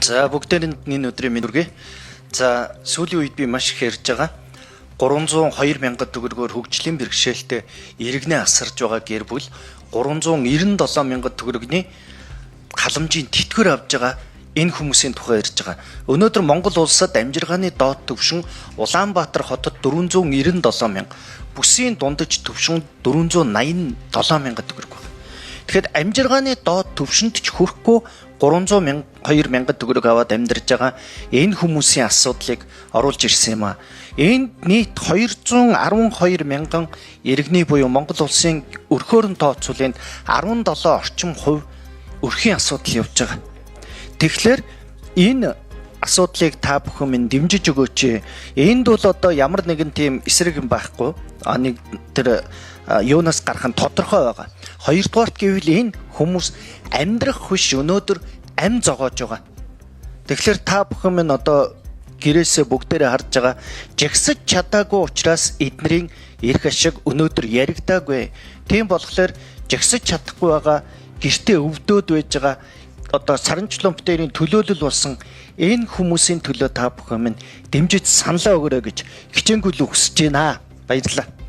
За бүгдээрэнд энэ өдрийн мэнд хүргэе. За сүүлийн үед би маш их ярьж байгаа 302 мянган төгрөгөөр хөгжлийн бэрхшээлтэй иргэнэ асарж байгаа гэр бүл 397 мянган төгрөгийн халамжийн тэтгэвэр авж байгаа энэ хүмүүсийн тухай ярьж байгаа. Өнөөдөр Монгол улсад амжиргааны доод түвшин Улаанбаатар хотод 497 мянга, бүсийн дундаж түвшин 487 мянган төгрөг байна. Тэгэхээр амжиргааны доод түвшинд ч хүрэхгүй 302 мянган төгрөг аваад амьдарж байгаа энэ хүмүүсийн асуудлыг оруулж ирсэн юм а. Энд нийт 212 мянган иргэний буюу Монгол улсын өрхөөрн тооцоолын 17 орчим хувь өрхийн асуудал явж байгаа. Тэгэхээр энэ асуудлыг та бүхэн минь дэмжиж өгөөч. Энд бол одоо ямар нэгэн тийм эсрэг юм байхгүй. Нэг тэр юунаас гарах нь тодорхой байгаа. Хоёрдугаарт гэвэл энэ хүмүүс амьдрах хүч өнөөдөр ам зогоож байгаа. Тэгэхээр та бүхэн минь одоо гэрээсээ бүгдээрээ харж байгаа жигсэж чадаагүй учраас эднэрийн эрх ашиг өнөөдөр яригдаагүй. Тийм болохоор жигсэж чадахгүй байгаа гэртээ өвдөөд байж байгаа одоо саранчлон бүтээрийн төлөөлөл болсон энэ хүмүүсийн төлөө та бүхэн минь дэмжиж саналаа өгөөрэй гэж хичээнгүйл хүсэж байна. Баярлалаа.